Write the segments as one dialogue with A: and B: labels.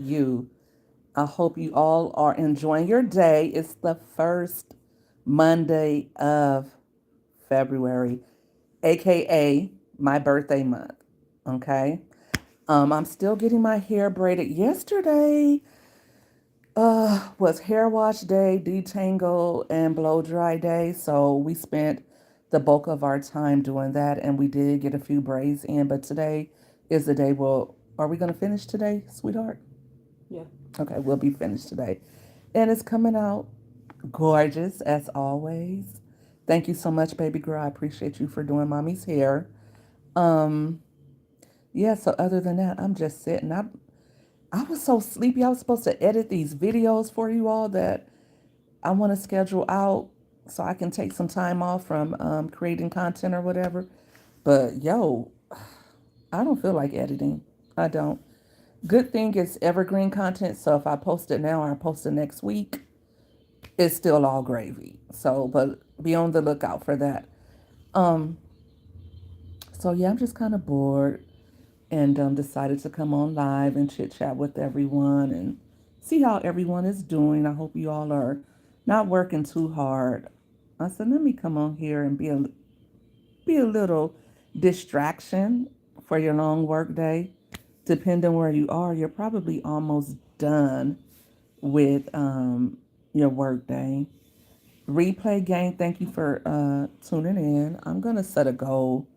A: you? I hope you all are enjoying your day. It's the first Monday of February, aka my birthday month. Okay. I'm still getting my hair braided. Yesterday was hair wash day, detangle, and blow dry day. So we spent the bulk of our time doing that, and we did get a few braids in. But today is the day. Well, are we going to finish today, sweetheart?
B: Yeah.
A: Okay, we'll be finished today. And it's coming out gorgeous as always. Thank you so much, baby girl. I appreciate you for doing mommy's hair. Um, yeah, so other than that, I'm just sitting. I was so sleepy. I was supposed to edit these videos for you all that I want to schedule out so I can take some time off from creating content or whatever. But yo, I don't feel like editing. I don't. Good thing it's evergreen content, so if I post it now or I post it next week, it's still all gravy. So, but be on the lookout for that. Um, so yeah, I'm just kind of bored and decided to come on live and chit chat with everyone and see how everyone is doing. I hope you all are not working too hard. I said, let me come on here and be a little distraction for your long work day. Depending where you are, you're probably almost done with your work day. Replay game, thank you for tuning in. I'm gonna set a goal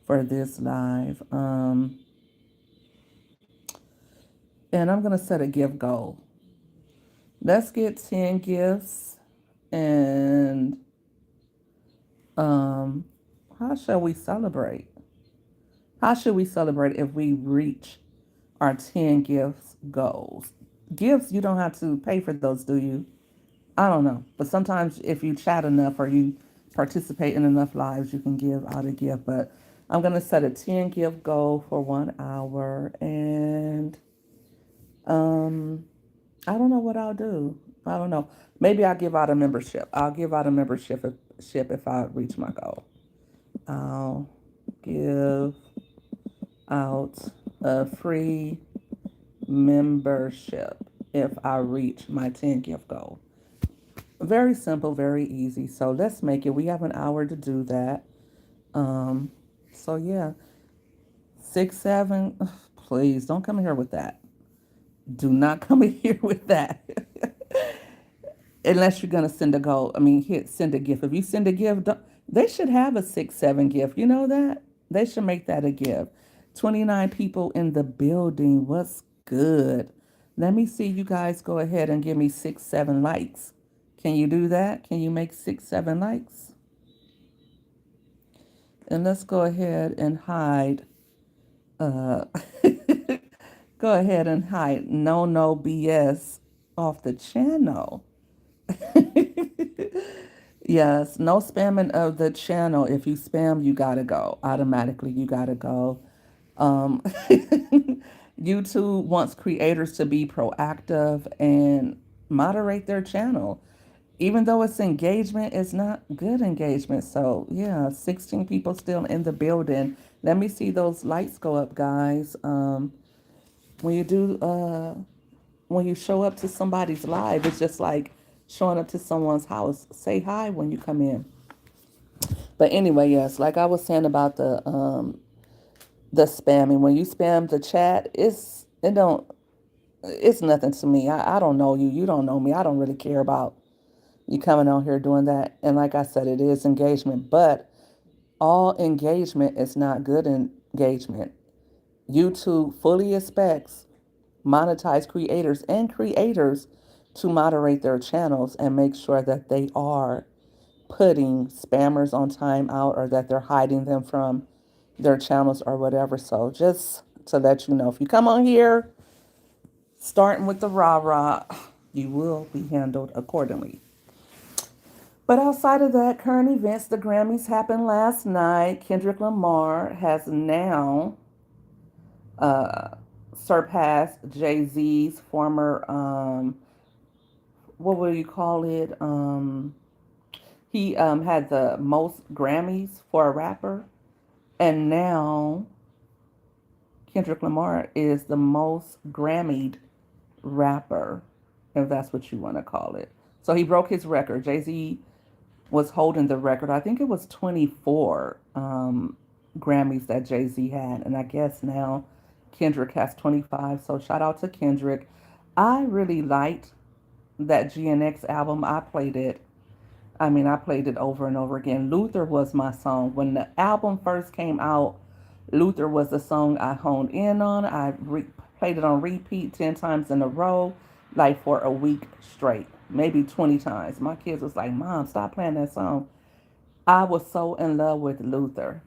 A: for this live. And I'm gonna set a gift goal. Let's get 10 gifts and um how shall we celebrate? How should we celebrate if we reach our 10 gifts goals? Gifts, you don't have to pay for those, do you? I don't know. But sometimes if you chat enough or you participate in enough lives, you can give out a gift. But I'm going to set a 10 gift goal for 1 hour. And um, I don't know what I'll do. I don't know. Maybe I'll give out a membership. I'll give out a membership if I reach my goal. I'll give out a free membership if I reach my 10 gift goal. Very simple, very easy. So let's make it. We have an hour to do that. Um, so yeah, 6, 7. Ugh, please don't come here with that. Do not come in here with that. Unless you're gonna send a goal. I mean, hit send a gift. If you send a gift, they should have a 6, 7 gift. You know that they should make that a gift. 29 people in the building. What's good? Let me see you guys go ahead and give me 6, 7 likes. Can you do that? Can you make 6, 7 likes? And let's go ahead and hide. Uh, go ahead and hide no BS off the channel. Yes, no spamming of the channel. If you spam, you gotta go. Automatically, you gotta go. Um, YouTube wants creators to be proactive and moderate their channel. Even though it's engagement, it's not good engagement. So, yeah, 16 people still in the building. Let me see those lights go up, guys. When you do, when you show up to somebody's live, it's just like showing up to someone's house. Say hi when you come in. But anyway, yes, like I was saying about the spamming. When you spam the chat, it's nothing to me. I don't know you. You don't know me. I don't really care about you coming on here doing that. And like I said, it is engagement, but all engagement is not good engagement. YouTube fully expects monetized creators and creators to moderate their channels and make sure that they are putting spammers on timeout or that they're hiding them from their channels or whatever. So just to let you know, if you come on here starting with the rah rah, you will be handled accordingly. But outside of that, current events, the Grammys happened last night. Kendrick Lamar has now uh, surpassed Jay Z's former, what would you call it? He had the most Grammys for a rapper, and now Kendrick Lamar is the most Grammyed rapper, if that's what you want to call it. So he broke his record. Jay Z was holding the record. I think it was 24 Grammys that Jay Z had. And I guess now Kendrick has 25. So shout out to Kendrick. I really liked that GNX album. I played it. I mean, I played it over and over again. Luther was my song. When the album first came out, Luther was the song I honed in on. Played it on repeat 10 times in a row, like for a week straight, maybe 20 times. My kids was like, Mom, stop playing that song. I was so in love with Luther.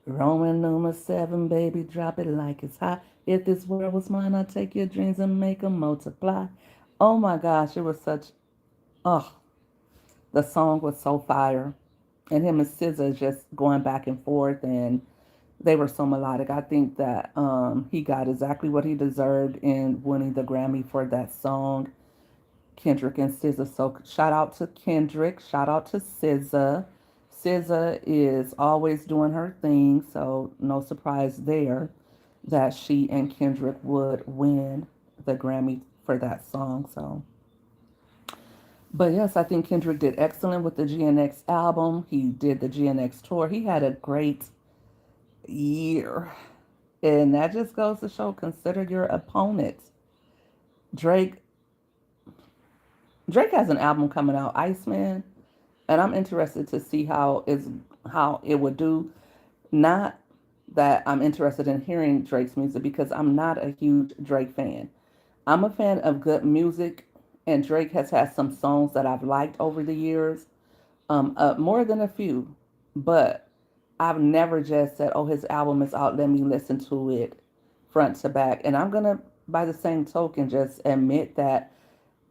A: Roman number 7, baby, drop it like it's hot. If this world was mine, I'd take your dreams and make them multiply. Oh my gosh, it was such, oh, the song was so fire. And him and SZA just going back and forth, and they were so melodic. I think that he got exactly what he deserved in winning the Grammy for that song, Kendrick and SZA. So shout out to Kendrick, shout out to SZA. SZA is always doing her thing, so no surprise there that she and Kendrick would win the Grammy for that song. So, but yes, I think Kendrick did excellent with the GNX album. He did the GNX tour. He had a great year. And that just goes to show consider your opponents. Drake Drake has an album coming out, Iceman, and I'm interested to see how it would do. Not that I'm interested in hearing Drake's music because I'm not a huge Drake fan. I'm a fan of good music, and Drake has had some songs that I've liked over the years, more than a few, but I've never just said, "Oh, his album is out. Let me listen to it front to back." And I'm gonna, by the same token, just admit that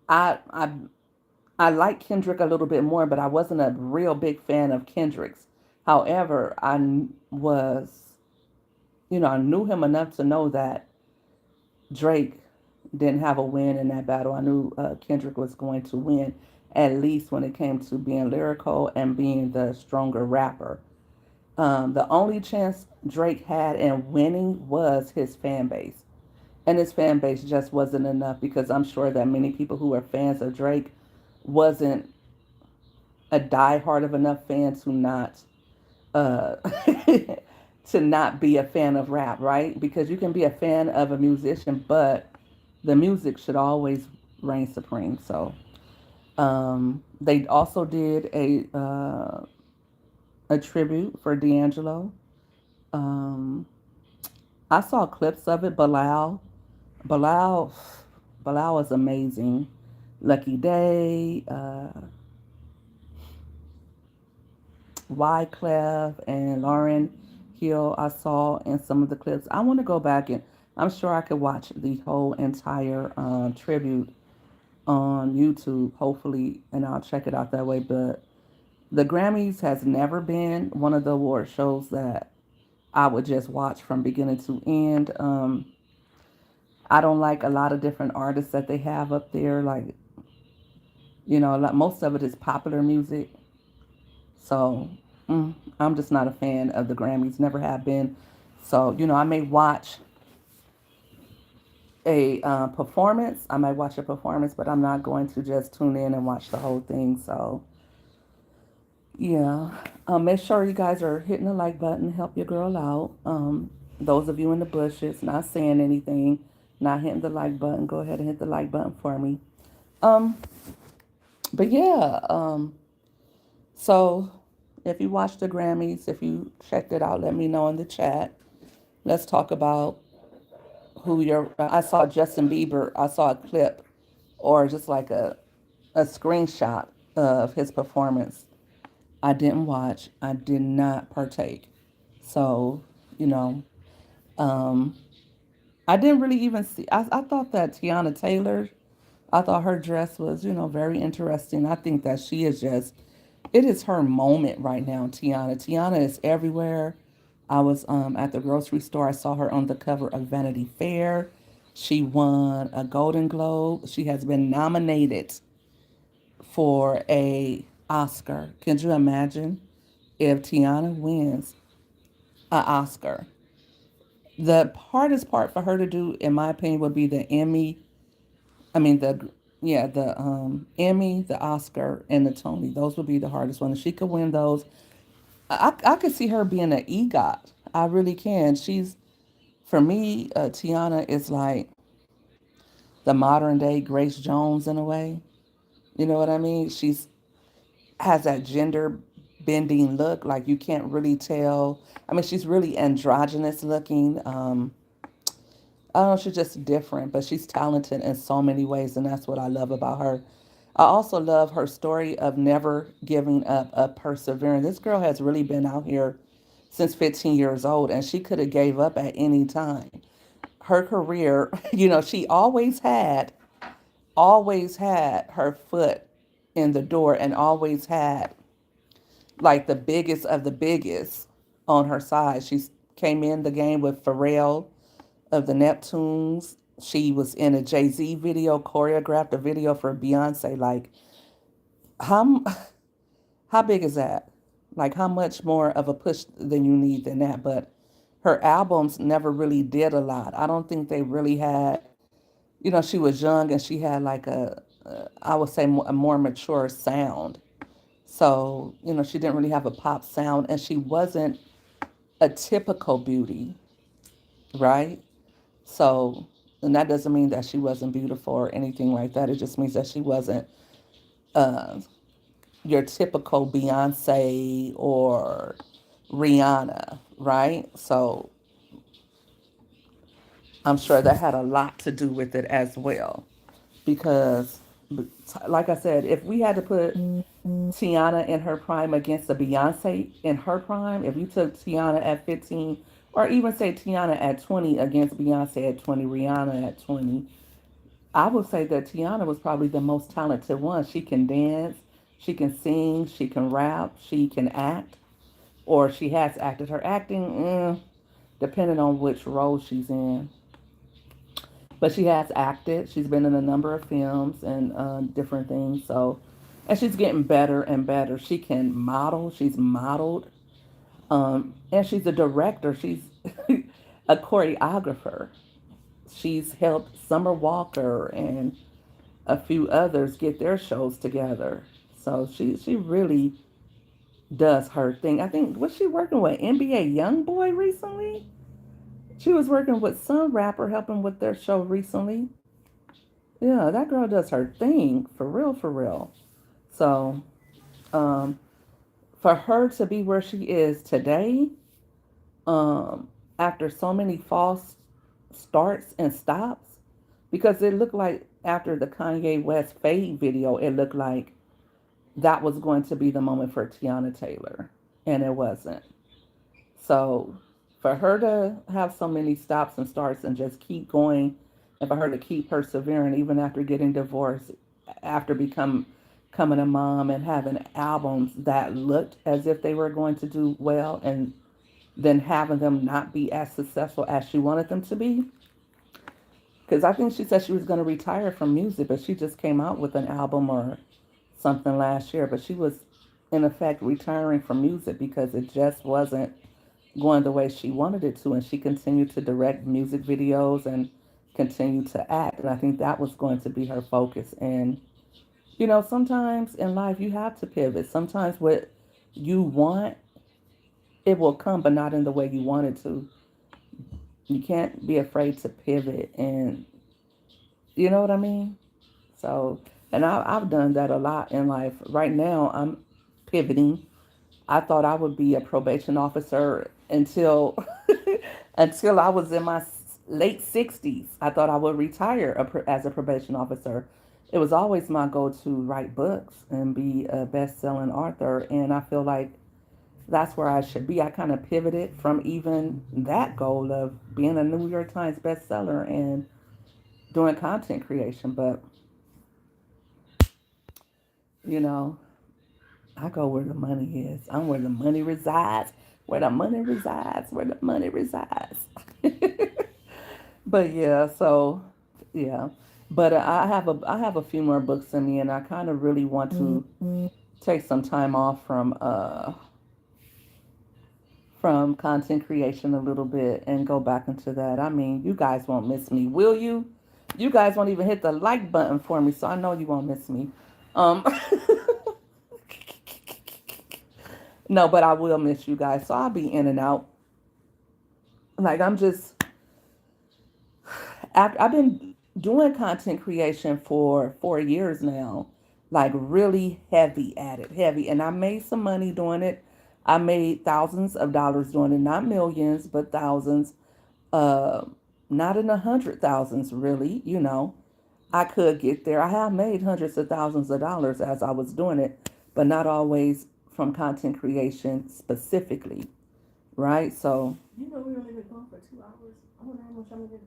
A: I I I like Kendrick a little bit more, but I wasn't a real big fan of Kendrick's. However, was, I knew him enough to know that Drake didn't have a win in that battle. I knew Kendrick was going to win, at least when it came to being lyrical and being the stronger rapper. The only chance Drake had in winning was his fan base. And his fan base just wasn't enough because I'm sure that many people who are fans of Drake wasn't a diehard of enough fan to not uh, to not be a fan of rap, right? Because you can be a fan of a musician, but the music should always reign supreme. So they also did a tribute for D'Angelo. Um, I saw clips of it. Bilal, Bilal is amazing. Lucky Day, Wyclef, and Lauren Hill. I saw in some of the clips. I want to go back and I'm sure I could watch the whole entire tribute on YouTube, hopefully, and I'll check it out that way. But the Grammys has never been one of the award shows that I would just watch from beginning to end. I don't like a lot of different artists that they have up there. Like, like most of it is popular music. So I'm just not a fan of the Grammys, never have been. So, I may watch a performance. I might watch a performance, but I'm not going to just tune in and watch the whole thing. So, yeah. Make sure you guys are hitting the like button. Help your girl out. Those of you in the bushes, not saying anything, not hitting the like button, go ahead and hit the like button for me. Um, but yeah, so if you watched the Grammys, if you checked it out, let me know in the chat. Let's talk about who your. I saw Justin Bieber. I saw a clip, or just like a screenshot of his performance. I didn't watch. I did not partake. So, you know, um, I didn't really even see. I thought that Tiana Taylor, I thought her dress was, very interesting. I think that she is just, it is her moment right now, Tiana. Tiana is everywhere. I was at the grocery store. I saw her on the cover of Vanity Fair. She won a Golden Globe. She has been nominated for a Oscar. Can you imagine if Tiana wins an Oscar? The hardest part for her to do, in my opinion, would be the Emmy I mean the yeah, the Emmy, the Oscar, and the Tony. Those would be the hardest ones. If she could win those, I could see her being an EGOT. I really can. She's for me, Tiana is like the modern day Grace Jones in a way. You know what I mean? She's has that gender bending look, like you can't really tell. I mean, she's really androgynous looking. I don't know, she's just different, but she's talented in so many ways, and that's what I love about her. I also love her story of never giving up, of persevering. This girl has really been out here since 15 years old, and she could have gave up at any time. Her career, she always had her foot in the door and always had like the biggest of the biggest on her side. She came in the game with Pharrell of the Neptunes. She was in a Jay-Z video, choreographed a video for Beyonce. Like, how how big is that? Like, how much more of a push than you need than that? But her albums never really did a lot. I don't think they really had. She was young and she had like I would say, a more mature sound. So, she didn't really have a pop sound and she wasn't a typical beauty, right? So, and that doesn't mean that she wasn't beautiful or anything like that. It just means that she wasn't uh, your typical Beyonce or Rihanna, right? So, I'm sure that had a lot to do with it as well. Because, like I said, if we had to put Tiana in her prime against a Beyonce in her prime, if you took Tiana at 15, or even say Tiana at 20 against Beyonce at 20, Rihanna at 20, I would say that Tiana was probably the most talented one. She can dance, she can sing, she can rap, she can act, or she has acted. Her acting, depending on which role she's in. But she has acted. She's been in a number of films and different things. So, and she's getting better and better. She can model. She's modeled, and she's a director. She's a choreographer. She's helped Summer Walker and a few others get their shows together. So she really does her thing. I think was she working with NBA YoungBoy recently? She was working with some rapper helping with their show recently. Yeah, that girl does her thing for real, for real. So, um, for her to be where she is today, um, after so many false starts and stops, because it looked like after the Kanye West Fade video, it looked like that was going to be the moment for Tiana Taylor, and it wasn't. So for her to have so many stops and starts and just keep going, and for her to keep persevering even after getting divorced, after becoming a mom and having albums that looked as if they were going to do well, and then having them not be as successful as she wanted them to be. Because I think she said she was going to retire from music, but she just came out with an album or something last year. But she was, in effect, retiring from music because it just wasn't going the way she wanted it to, and she continued to direct music videos and continue to act. And I think that was going to be her focus. And sometimes in life you have to pivot. Sometimes what you want, it will come, but not in the way you want it to. You can't be afraid to pivot, and you know what I mean. So, and I've done that a lot in life. Right now, I'm pivoting. I thought I would be a probation officer until until I was in my late 60s. I thought I would retire as a probation officer. It was always my goal to write books and be a best-selling author, and I feel like that's where I should be. I kind of pivoted from even that goal of being a New York Times bestseller and doing content creation, but you know, I go where the money is. I'm where the money resides. Where the money resides. Where the money resides. But yeah, so yeah. But I have a few more books in me, and I kind of really want to take some time off from content creation a little bit and go back into that. I mean, you guys won't miss me, will you? You guys won't even hit the like button for me, so I know you won't miss me. Um, no, but I will miss you guys, so I'll be in and out. Like I'm just, I've been doing content creation for 4 years now, like really heavy at it, heavy, and I made some money doing it. I made thousands of dollars doing it, not millions, but thousands. Uh, Not in the hundred thousands, really. I could get there. I have made hundreds of thousands of dollars as I was doing it, but not always from content creation specifically, right? So,
B: We only been going for 2 hours. I wonder how much I'm gonna get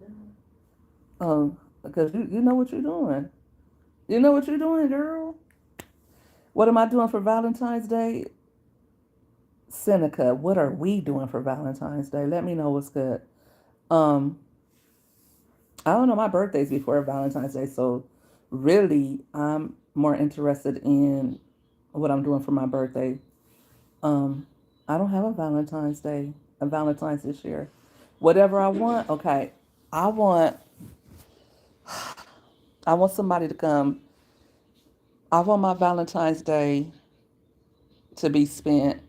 B: done.
A: because you know what you're doing. You know what you're doing, girl. What am I doing for Valentine's Day? Seneca, what are we doing for Valentine's Day? Let me know what's good. Um, I don't know. My birthday's before Valentine's Day, so really, I'm more interested in what I'm doing for my birthday. Um, I don't have a Valentine's this year. Whatever I want, okay. I want, I want somebody to come. I want my Valentine's Day to be spent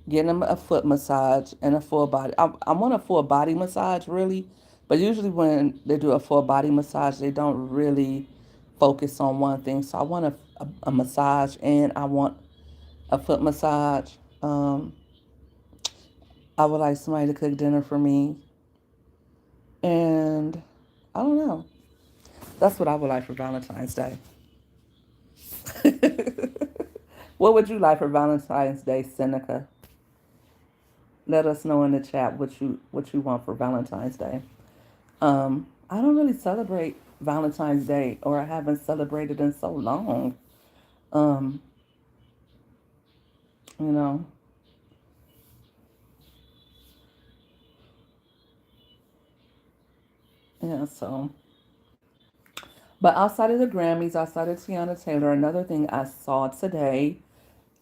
A: getting them a foot massage and a full body. I want a full body massage, really, but usually when they do a full body massage, they don't really focus on one thing. So I want a massage and I want a foot massage. Um, I would like somebody to cook dinner for me, and I don't know. That's what I would like for Valentine's Day. What would you like for Valentine's Day, Seneca? Let us know in the chat what you want for Valentine's Day. I don't really celebrate Valentine's Day, or I haven't celebrated in so long. Um, you know, yeah. So, but outside of the Grammys, outside of Tiana Taylor, another thing I saw today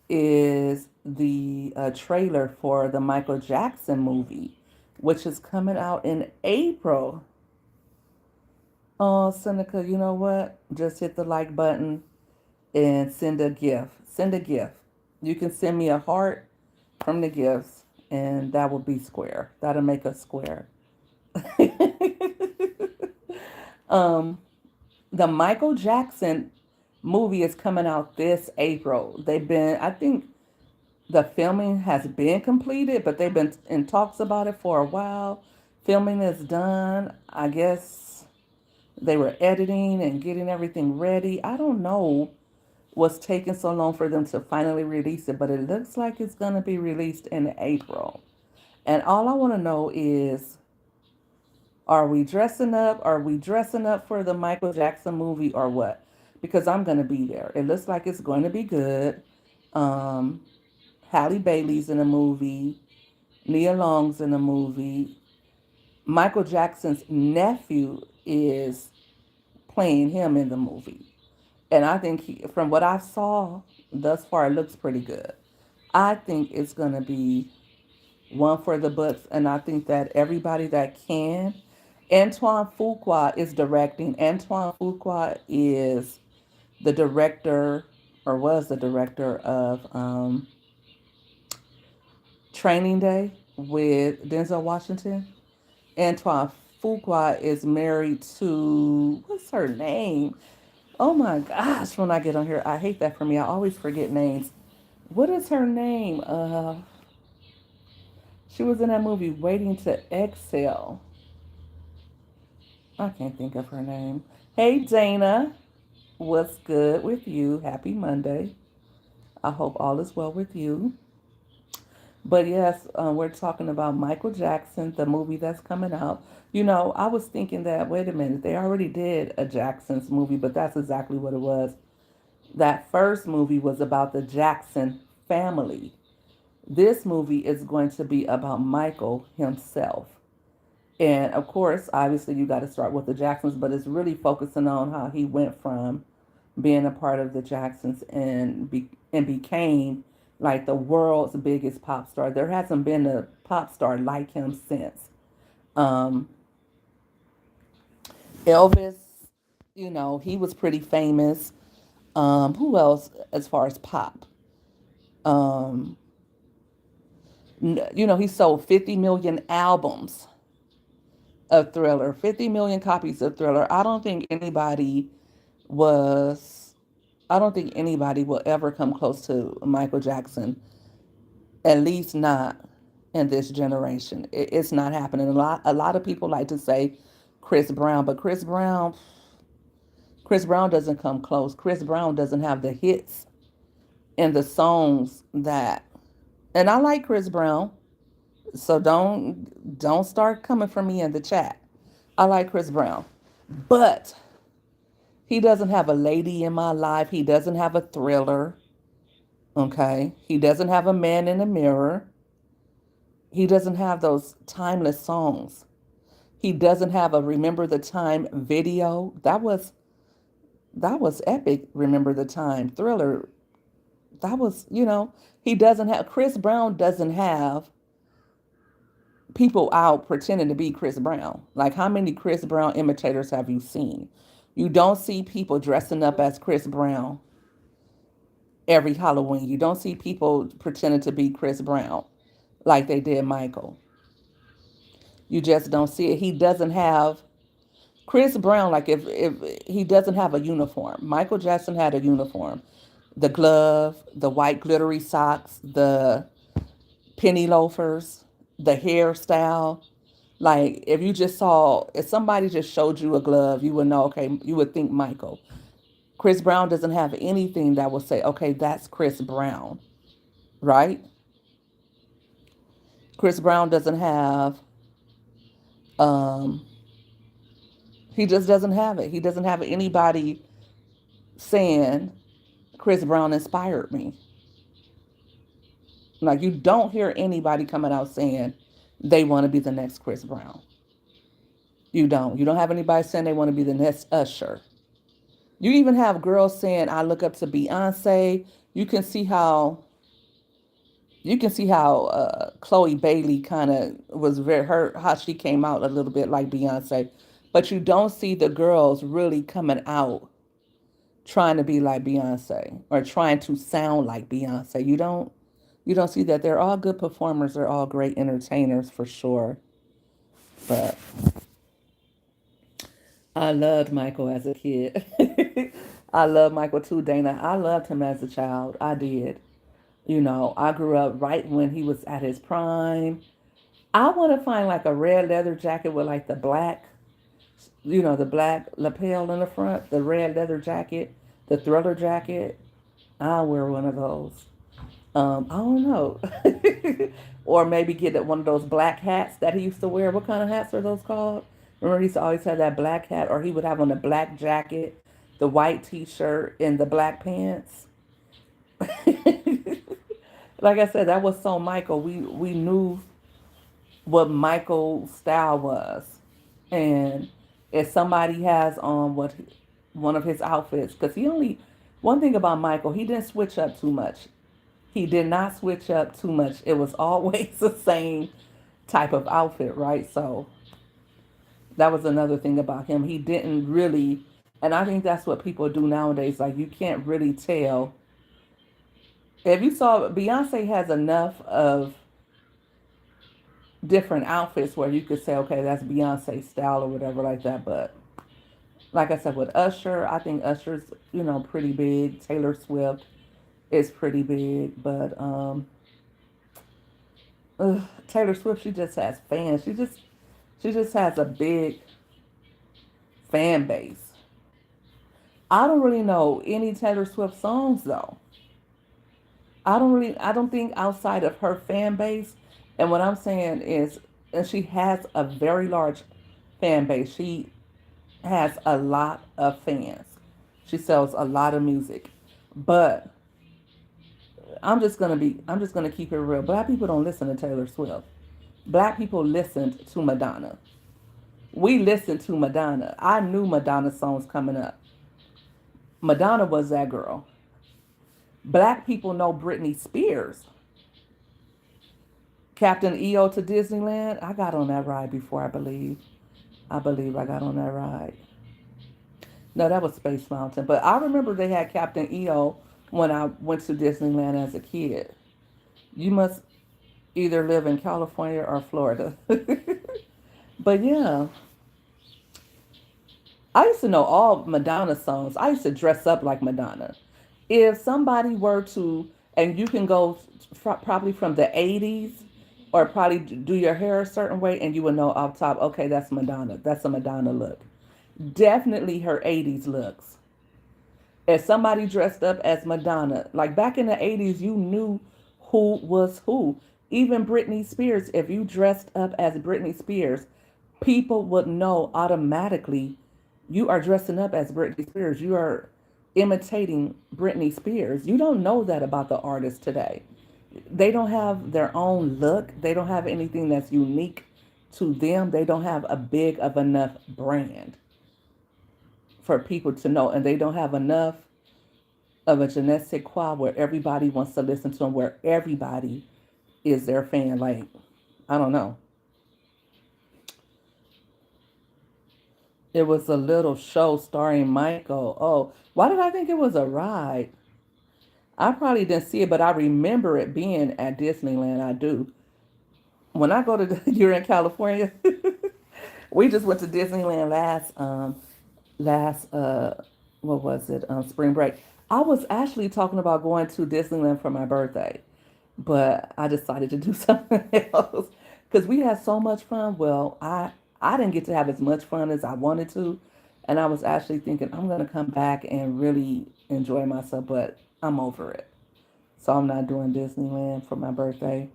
A: is the trailer for the Michael Jackson movie, which is coming out in April. Oh, Seneca, you know what? Just hit the like button and send a gift. Send a gift. You can send me a heart from the gifts, and that will be square. That'll make us square. um, the Michael Jackson movie is coming out this April. I think the filming has been completed, but they've been in talks about it for a while. Filming is done. I guess they were editing and getting everything ready. I don't know what's taking so long for them to finally release it, but it looks like it's going to be released in April. And all I want to know is, are we dressing up? Are we dressing up for the Michael Jackson movie or what? Because I'm going to be there. It looks like it's going to be good. Um, Halle Bailey's in the movie. Nia Long's in the movie. Michael Jackson's nephew is playing him in the movie. And I think from what I saw thus far, it looks pretty good. I think it's going to be one for the books. And I think that everybody that can, Antoine Fuqua is directing. Antoine Fuqua is the director, or was the director of Training Day with Denzel Washington. Antoine Fuqua is married to, what's her name? Oh my gosh, when I get on here, I hate that for me. I always forget names. What is her name? She was in that movie Waiting to Exhale. I can't think of her name. Hey Dana, what's good with you? Happy Monday. I hope all is well with you. But yes, we're talking about Michael Jackson, the movie that's coming out. I was thinking that, wait a minute, they already did a Jackson's movie, but that's exactly what it was. That first movie was about the Jackson family. This movie is going to be about Michael himself. And of course, obviously, you got to start with the Jacksons, but it's really focusing on how he went from being a part of the Jacksons and became like the world's biggest pop star. There hasn't been a pop star like him since. Um, Elvis. he was pretty famous. Who else as far as pop? Um, he sold 50 million albums of Thriller, 50 million copies of Thriller. Was, I don't think anybody will ever come close to Michael Jackson, at least not in this generation. It's not happening. A lot of people like to say Chris Brown, but Chris Brown doesn't come close. Chris Brown doesn't have the hits and the songs that, and I like Chris Brown, so don't start coming for me in the chat. I like Chris Brown, but he doesn't have a lady in my life. He doesn't have a Thriller. Okay, he doesn't have a man in the mirror. He doesn't have those timeless songs. He doesn't have a Remember the Time video. That was epic. Remember the Time Thriller. That was, he doesn't have, Chris Brown doesn't have people out pretending to be Chris Brown. Like, how many Chris Brown imitators have you seen? You don't see people dressing up as Chris Brown every Halloween. You don't see people pretending to be Chris Brown like they did Michael. You just don't see it. He doesn't have Chris Brown, like if he doesn't have a uniform. Michael Jackson had a uniform. The glove, the white glittery socks, the penny loafers, the hairstyle. Like, if somebody just showed you a glove, you would know, okay, you would think Michael. Chris Brown doesn't have anything that would say, okay, that's Chris Brown, right? Chris Brown doesn't have, um, he just doesn't have it. He doesn't have anybody saying, Chris Brown inspired me. Like, you don't hear anybody coming out saying they want to be the next Chris Brown. You don't. You don't have anybody saying they want to be the next Usher. You even have girls saying, I look up to Beyonce. You can see how Chloe Bailey kind of was very hurt, how she came out a little bit like Beyonce. But you don't see the girls really coming out trying to be like Beyonce or trying to sound like Beyonce. You don't see that. They're all good performers. They're all great entertainers for sure. But I loved Michael as a kid. I love Michael too, Dana. I loved him as a child. I did. I grew up right when he was at his prime. I want to find like a red leather jacket with like the black lapel in the front, the red leather jacket, the Thriller jacket. I'll wear one of those. I don't know. Or maybe get one of those black hats that he used to wear. What kind of hats are those called? Remember, he used to always have that black hat, or he would have on the black jacket, the white t-shirt, and the black pants. Like I said, that was so Michael. We knew what Michael's style was, and if somebody has on one of his outfits, because one thing about Michael, he didn't switch up too much. He did not switch up too much. It was always the same type of outfit, right? So that was another thing about him. He didn't really, and I think that's what people do nowadays. Like, you can't really tell. If you saw, Beyonce has enough of different outfits where you could say, okay, that's Beyonce style or whatever like that. But like I said, with Usher, I think Usher's, pretty big. Taylor Swift is pretty big, but Taylor Swift, she just has fans. She just has a big fan base. I don't really know any Taylor Swift songs though. I don't think outside of her fan base, and what I'm saying is, and she has a very large fan base. She has a lot of fans. She sells a lot of music. But I'm just gonna keep it real. Black people don't listen to Taylor Swift. Black people listened to Madonna. We listened to Madonna. I knew Madonna songs coming up. Madonna was that girl. Black people know Britney Spears. Captain EO to Disneyland. I got on that ride before, I believe. I believe I got on that ride. No, that was Space Mountain. But I remember they had Captain EO when I went to Disneyland as a kid. You must either live in California or Florida. But yeah, I used to know all Madonna songs. I used to dress up like Madonna. If somebody were to, and you can go probably from the 80s or probably do your hair a certain way and you would know off top, okay, that's Madonna. That's a Madonna look. Definitely her 80s looks. If somebody dressed up as Madonna, like back in the 80s, you knew who was who. Even Britney Spears, if you dressed up as Britney Spears, people would know automatically you are dressing up as Britney Spears. You are imitating Britney Spears. You don't know that about the artists today. They don't have their own look, they don't have anything that's unique to them, they don't have a big of enough brand for people to know, and they don't have enough of a je ne sais quoi where everybody wants to listen to them, where everybody is their fan. Like, I don't know. It was a little show starring Michael. Oh, why did I think it was a ride? I probably didn't see it, but I remember it being at Disneyland. I do. When I go to you're in California, we just went to Disneyland last what was it, spring break. I was actually talking about going to Disneyland for my birthday, but I decided to do something else because we had so much fun. Well, I didn't get to have as much fun as I wanted to, and I was actually thinking I'm gonna come back and really enjoy myself, but I'm over it. So I'm not doing Disneyland for my birthday.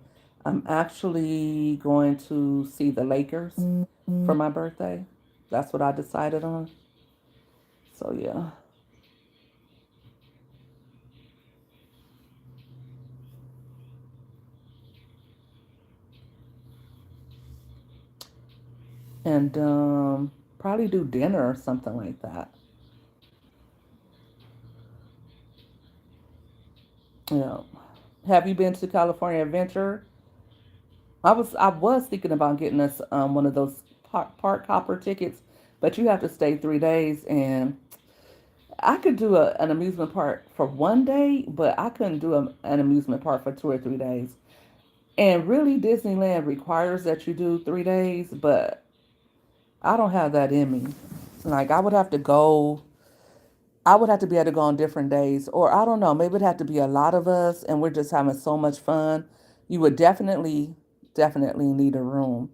A: I'm actually going to see the Lakers for my birthday. That's what I decided on. So yeah. And probably do dinner or something like that. Yeah. Have you been to California Adventure? I was thinking about getting us one of those park hopper tickets, but you have to stay 3 days, and I could do an amusement park for one day, but I couldn't do an amusement park for 2 or 3 days. And really, Disneyland requires that you do 3 days, but I don't have that in me. Like I would have to be able to go on different days, or I don't know, maybe it'd have to be a lot of us and we're just having so much fun. You would definitely need a room.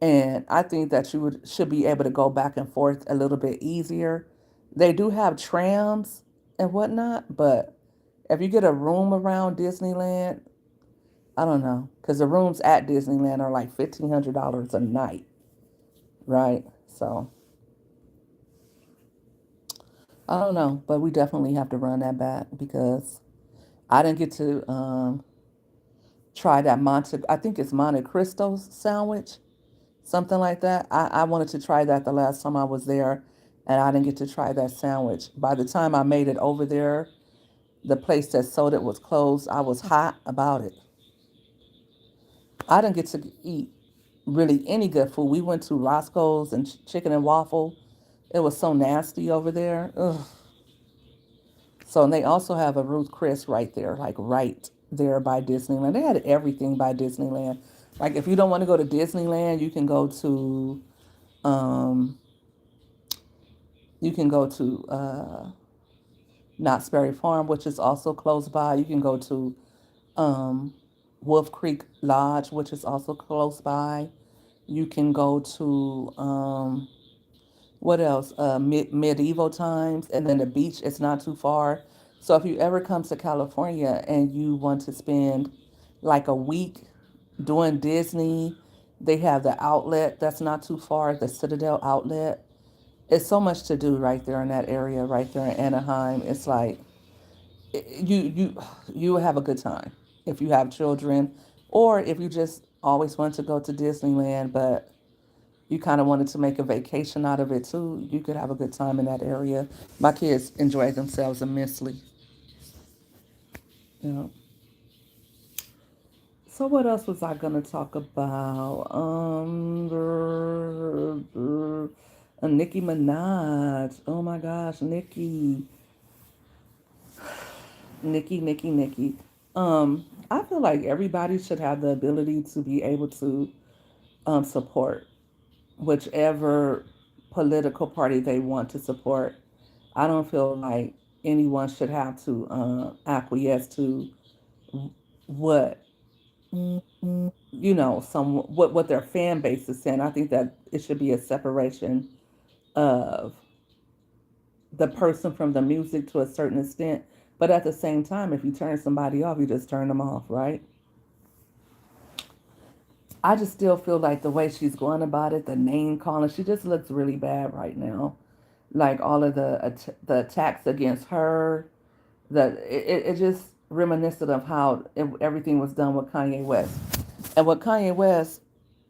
A: And I think that you should be able to go back and forth a little bit easier. They do have trams and whatnot, but if you get a room around Disneyland, I don't know, because the rooms at Disneyland are like $1,500 a night, right? So I don't know, but we definitely have to run that back because I didn't get to try that I think it's Monte Cristo sandwich, something like that. I wanted to try that the last time I was there, and I didn't get to try that sandwich. By the time I made it over there, the place that sold it was closed. I was hot about it. I didn't get to eat really any good food. We went to Roscoe's and Chicken and Waffle. It was so nasty over there. Ugh. So and they also have a Ruth Chris right there, like right there by Disneyland. They had everything by Disneyland. Like if you don't want to go to Disneyland, um, you can go to Knott's Berry Farm, which is also close by. You can go to um, Wolf Creek Lodge, which is also close by. You can go to what else? Medieval times, and then the beach is not too far. So if you ever come to California and you want to spend like a week doing Disney, they have the outlet that's not too far, the Citadel outlet. It's so much to do right there in that area, right there in Anaheim. It's like you will have a good time if you have children, or if you just always want to go to Disneyland, but you kind of wanted to make a vacation out of it too. You could have a good time in that area. My kids enjoy themselves immensely. You know. So what else was I gonna talk about? Nicki Minaj. Oh my gosh, Nicki. I feel like everybody should have the ability to be able to support whichever political party they want to support. I don't feel like anyone should have to acquiesce to what what their fan base is saying. I think that it should be a separation of the person from the music to a certain extent. But at the same time, if you turn somebody off, you just turn them off, right? I just still feel like the way she's going about it, the name calling, she just looks really bad right now. Like all of the attacks against her, it just reminiscent of how everything was done with Kanye West. And with Kanye West,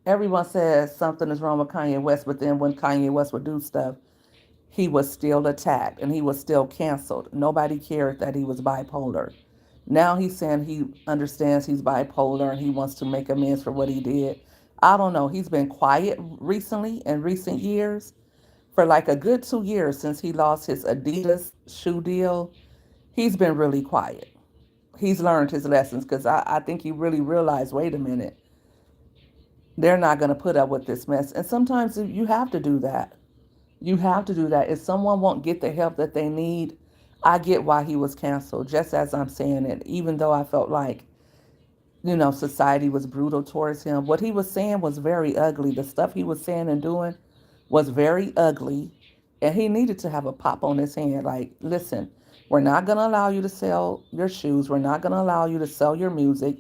A: everyone says something is wrong with Kanye West, but then when Kanye West would do stuff, he was still attacked and he was still canceled. Nobody cared that he was bipolar. Now he's saying he understands he's bipolar and he wants to make amends for what he did. I don't know. He's been quiet recently in recent years for like a good 2 years since he lost his Adidas shoe deal. He's been really quiet. He's learned his lessons because I think he really realized wait a minute, they're not going to put up with this mess. And sometimes you have to do that. You have to do that. If someone won't get the help that they need, I get why he was canceled, just as I'm saying it, even though I felt like, society was brutal towards him. What he was saying was very ugly. The stuff he was saying and doing was very ugly. And he needed to have a pop on his hand. Like, listen, we're not going to allow you to sell your shoes. We're not going to allow you to sell your music,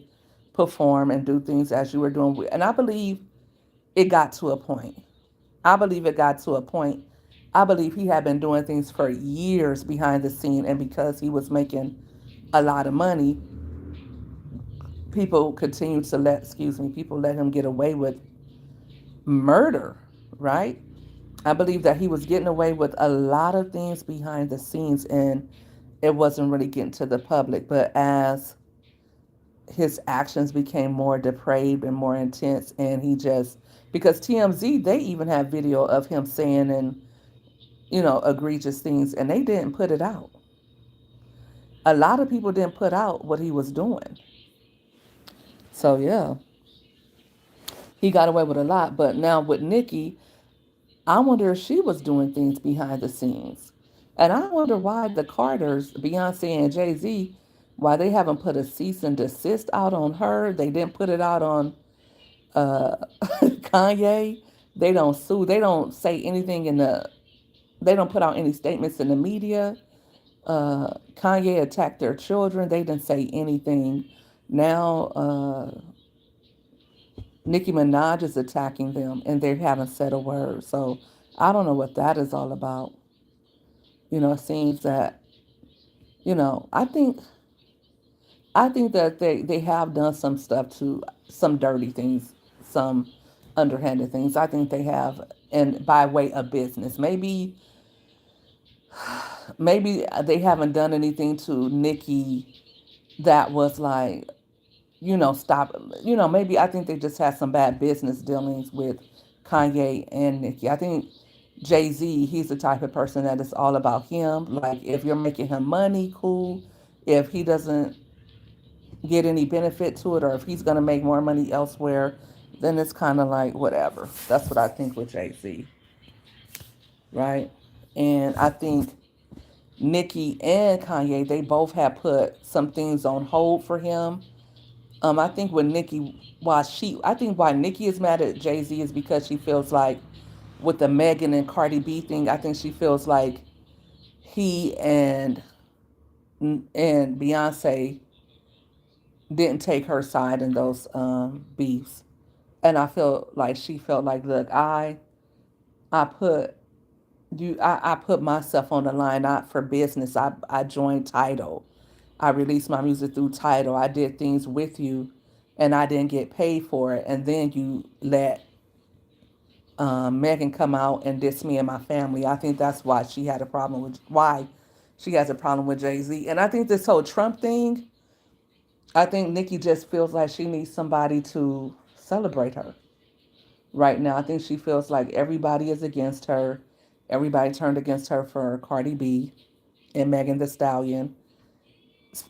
A: perform, and do things as you were doing. And I believe it got to a point. I believe it got to a point. I believe he had been doing things for years behind the scene, and because he was making a lot of money, people continued to people let him get away with murder, right? I believe that he was getting away with a lot of things behind the scenes, and it wasn't really getting to the public. But as his actions became more depraved and more intense, and he just because TMZ they even have video of him saying and egregious things, and they didn't put it out. A lot of people didn't put out what he was doing. So yeah, he got away with a lot. But now with Nicki, I wonder if she was doing things behind the scenes. And I wonder why the Carters, Beyonce and Jay-Z, why they haven't put a cease and desist out on her. They didn't put it out on uh, Kanye. They don't sue. They don't say anything they don't put out any statements in the media. Kanye attacked their children. They didn't say anything. Now Nicki Minaj is attacking them, and they haven't said a word. So I don't know what that is all about. It seems that I think that they have done some stuff to some dirty things, some underhanded things. I think they have, and by way of business, maybe they haven't done anything to Nicki that was like stop. Maybe I think they just had some bad business dealings with Kanye and Nicki. I think Jay-Z, he's the type of person that is all about him. Like, if you're making him money, cool. If he doesn't get any benefit to it, or if he's going to make more money elsewhere, then it's kind of like whatever. That's what I think with Jay-Z, right? And I think Nicki and Kanye, they both have put some things on hold for him. I think when Nicki, I think why Nicki is mad at Jay Z is because she feels like with the Megan and Cardi B thing, I think she feels like he and Beyonce didn't take her side in those beefs, and I feel like she felt like, look, I put I put myself on the line, not for business. I joined Tidal. I released my music through Tidal. I did things with you, and I didn't get paid for it. And then you let Megan come out and diss me and my family. I think that's why she has a problem with Jay Z. And I think this whole Trump thing, I think Nikki just feels like she needs somebody to celebrate her right now. I think she feels like everybody is against her. Everybody turned against her for Cardi B and Megan Thee Stallion,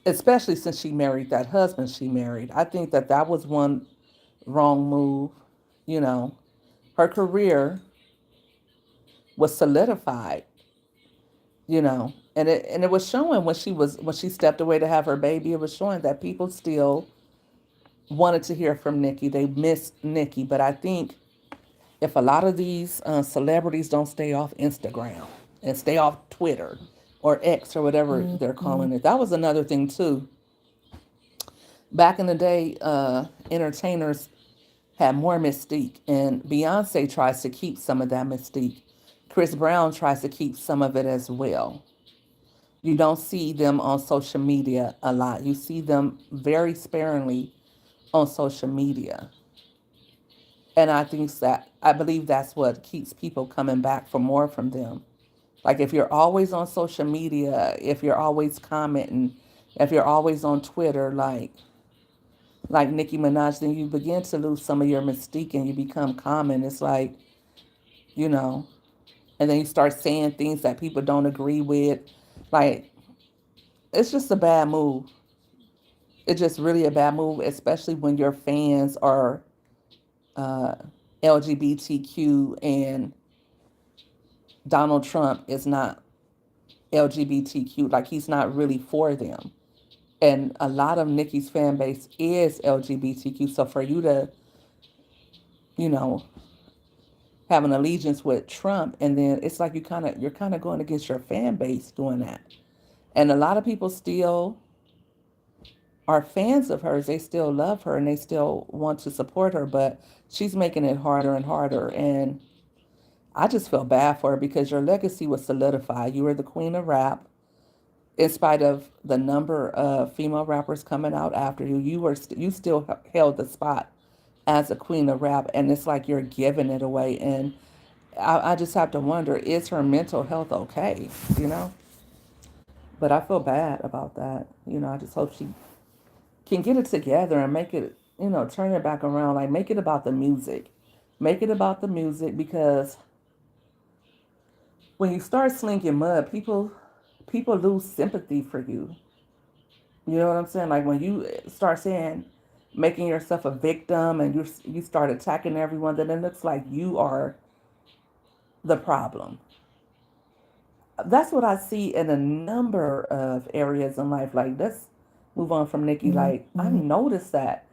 A: especially since she married that husband she married. I think that that was one wrong move. You know, her career was solidified. And it was showing when she stepped away to have her baby. It was showing that people still wanted to hear from Nikki. They missed Nikki, but I think if a lot of these celebrities don't stay off Instagram and stay off Twitter or X or whatever they're
B: Mm-hmm.
A: calling it, that was another thing too. Back in the day, entertainers had more mystique, and Beyonce tries to keep some of that mystique. Chris Brown tries to keep some of it as well. You don't see them on social media a lot. You see them very sparingly on social media. And I believe that's what keeps people coming back for more from them. Like if you're always on social media, if you're always commenting, if you're always on Twitter, like Nicki Minaj, then you begin to lose some of your mystique and you become common. It's like, you know, and then you start saying things that people don't agree with. Like it's just a bad move. It's just really a bad move, especially when your fans are uh, LGBTQ and Donald Trump is not LGBTQ. Like he's not really for them. And a lot of Nikki's fan base is LGBTQ. So for you to, you know, have an allegiance with Trump, and then it's like you're kind of going against your fan base doing that. And a lot of people still are fans of hers. They still love her and they still want to support her, but she's making it harder and harder. And I just feel bad for her because your legacy was solidified. You were the queen of rap. In spite of the number of female rappers coming out after you, you still held the spot as a queen of rap, and it's like you're giving it away. And I just have to wonder, is her mental health okay? You know, but I feel bad about that. I just hope she can get it together and make it, turn it back around. Like make it about the music, make it about the music because when you start slinging mud, people lose sympathy for you. You know what I'm saying? Like when you start saying, making yourself a victim, and you start attacking everyone, then it looks like you are the problem. That's what I see in a number of areas in life. Like let's move on from Nikki. Like I've
B: Mm-hmm.
A: noticed that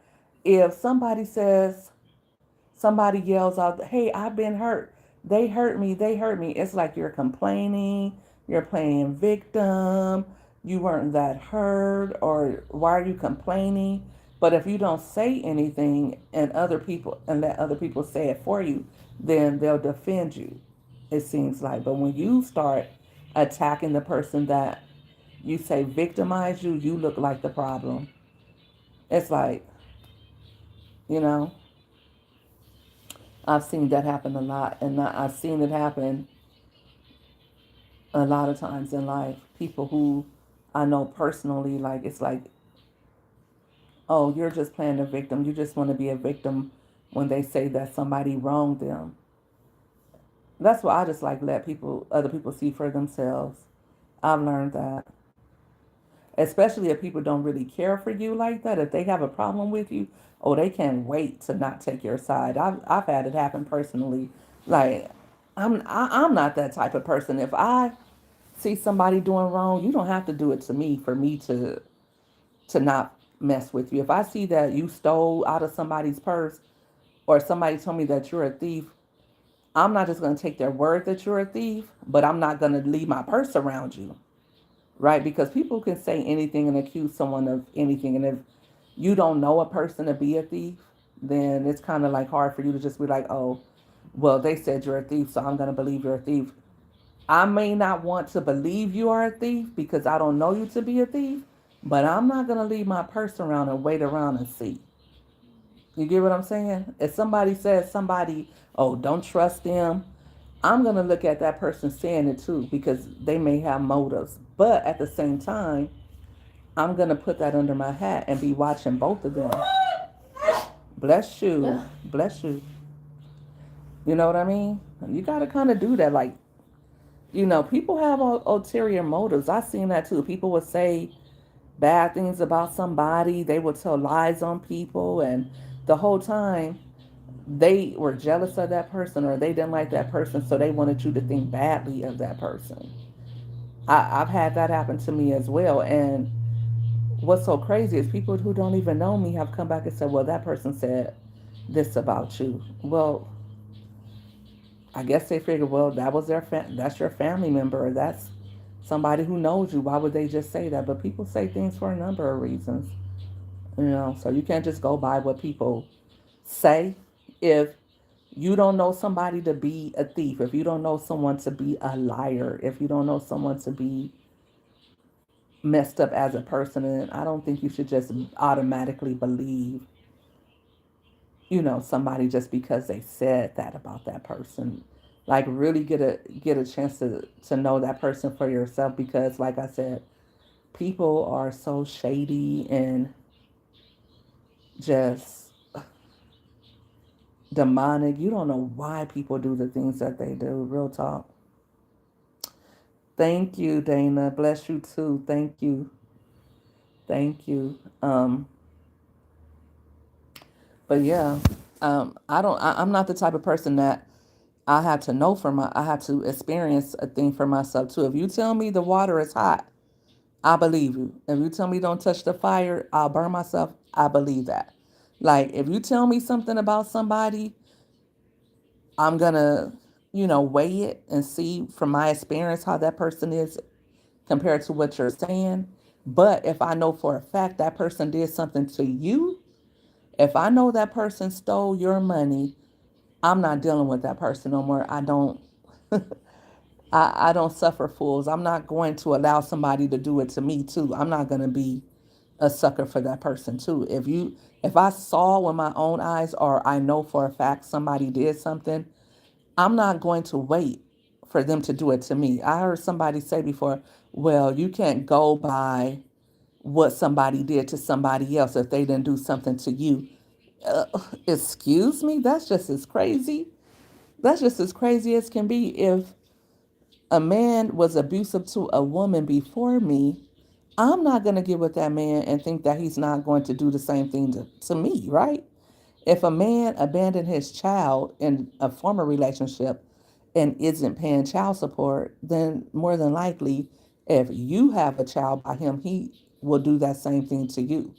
A: if somebody yells out, "Hey, I've been hurt. They hurt me. They hurt me." It's like you're complaining, you're playing victim, you weren't that hurt, or why are you complaining? But if you don't say anything and let other people say it for you, then they'll defend you, it seems like. But when you start attacking the person that you say victimized you, you look like the problem. It's like, you know, I've seen that happen a lot, and I've seen it happen a lot of times in life. People who I know personally, like it's like, oh, you're just playing a victim. You just want to be a victim when they say that somebody wronged them. That's why I just like let other people see for themselves. I've learned that, especially if people don't really care for you like that. If they have a problem with you, oh, they can't wait to not take your side. I've had it happen personally. Like I'm not that type of person. If I see somebody doing wrong, you don't have to do it to me for me to not mess with you. If I see that you stole out of somebody's purse or somebody told me that you're a thief, I'm not just going to take their word that you're a thief, but I'm not going to leave my purse around you, right? Because people can say anything and accuse someone of anything. And if you don't know a person to be a thief, then it's kind of like hard for you to just be like, oh, well, they said you're a thief, so I'm going to believe you're a thief. I may not want to believe you are a thief because I don't know you to be a thief, but I'm not going to leave my purse around and wait around and see. You get what I'm saying? If somebody says oh, don't trust them, I'm going to look at that person saying it too because they may have motives. But at the same time, I'm going to put that under my hat and be watching both of them. Bless
B: Ugh.
A: you. Bless you. You know what I mean? You got to kind of do that. Like, People have ulterior motives. I've seen that too. People would say bad things about somebody, they would tell lies on people, and the whole time they were jealous of that person or they didn't like that person, so they wanted you to think badly of that person. I've had that happen to me as well. And what's so crazy is people who don't even know me have come back and said, well, that person said this about you. Well, I guess they figured, well, that's your family member, or that's somebody who knows you. Why would they just say that? But people say things for a number of reasons, so you can't just go by what people say. If you don't know somebody to be a thief, if you don't know someone to be a liar, if you don't know someone to be messed up as a person, and I don't think you should just automatically believe, somebody just because they said that about that person. Like really get a chance to know that person for yourself, because like I said, people are so shady and just demonic. You don't know why people do the things that they do. Real talk. Thank you, Dana. Bless you too. Thank you. Thank you. But yeah, I don't. I'm not the type of person that I had to experience a thing for myself too. If you tell me the water is hot, I believe you. If you tell me don't touch the fire, I'll burn myself. I believe that. Like if you tell me something about somebody, I'm gonna, weigh it and see from my experience how that person is compared to what you're saying. But if I know for a fact that person did something to you, if I know that person stole your money, I'm not dealing with that person no more. I don't suffer fools. I'm not going to allow somebody to do it to me too. I'm not going to be a sucker for that person too. If I saw with my own eyes, or I know for a fact somebody did something, I'm not going to wait for them to do it to me. I heard somebody say before, well, you can't go by what somebody did to somebody else if they didn't do something to you. Uh, Excuse me? That's just as crazy. That's just as crazy as can be. If a man was abusive to a woman before me, I'm not going to get with that man and think that he's not going to do the same thing to me, right? If a man abandoned his child in a former relationship and isn't paying child support, then more than likely, if you have a child by him, he will do that same thing to you.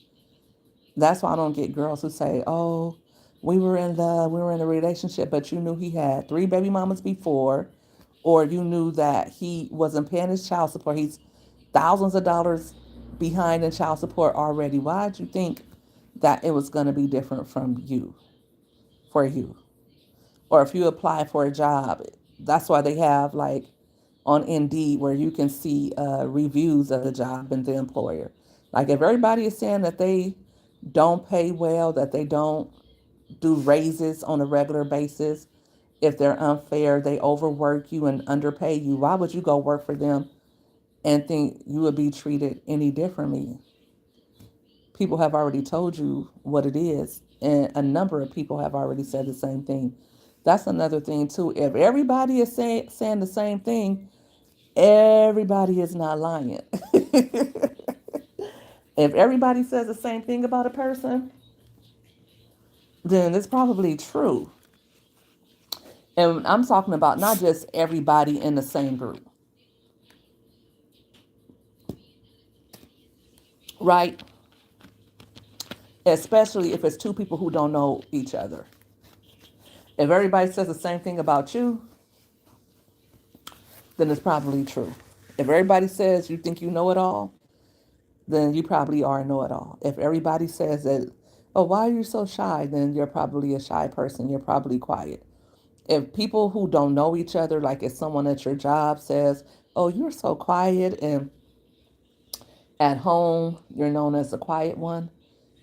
A: That's why I don't get girls who say, oh, we were in a relationship, but you knew he had three baby mamas before, or you knew that he wasn't paying his child support. He's thousands of dollars behind in child support already. Why did you think that it was going to be different from you, for you? Or if you apply for a job, that's why they have like on Indeed where you can see reviews of the job and the employer. Like if everybody is saying that they don't pay well, that they don't do raises on a regular basis, if they're unfair, they overwork you and underpay you, why would you go work for them and think you would be treated any differently? People have already told you what it is, and a number of people have already said the same thing. That's another thing too. If everybody is saying the same thing, everybody is not lying. If everybody says the same thing about a person, then it's probably true. And I'm talking about not just everybody in the same group, right? Especially if it's two people who don't know each other. If everybody says the same thing about you, then it's probably true. If everybody says you think you know it all, then you probably are a know it all. If everybody says that, oh, why are you so shy? Then you're probably a shy person. You're probably quiet. If people who don't know each other, like if someone at your job says, oh, you're so quiet, and at home, you're known as the quiet one,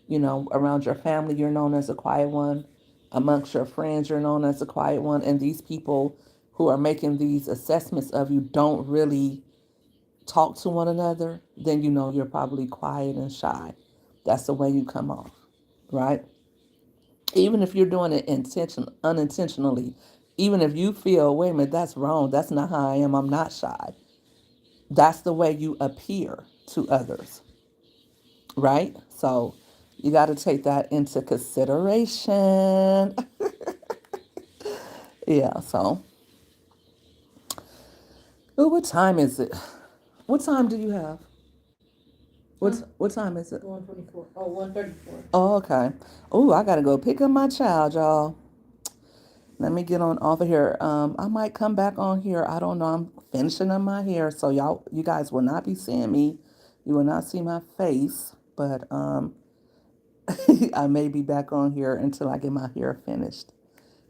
A: around your family, you're known as a quiet one. Amongst your friends, you're known as a quiet one. And these people who are making these assessments of you don't really talk to one another, then you know you're probably quiet and shy. That's the way you come off, right? Even if you're doing it unintentionally, Even if you feel, wait a minute, that's wrong. That's not how I am. I'm not shy. That's the way you appear to others, right? So you got to take that into consideration. Yeah, so, oh, what time is it? What time do you have?
B: Huh?
A: What time is it?
B: 124. Oh, 134.
A: Oh, okay. Oh, I gotta go pick up my child, y'all. Let me get on off of here. I might come back on here. I don't know. I'm finishing up my hair, so you guys will not be seeing me. You will not see my face, but I may be back on here until I get my hair finished.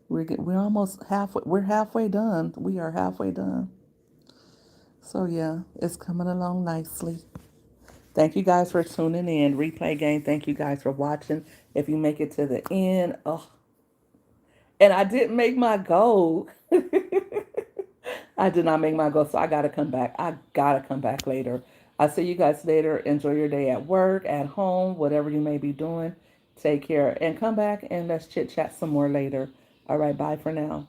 A: We're almost halfway. We're halfway done. We are halfway done. So yeah, it's coming along nicely. Thank you guys for tuning in. Replay game. Thank you guys for watching. If you make it to the end, oh, and I didn't make my goal. I did not make my goal, so I gotta come back. I gotta come back later. I'll see you guys later. Enjoy your day at work, at home, whatever you may be doing. Take care and come back and let's chit chat some more later. All right, bye for now.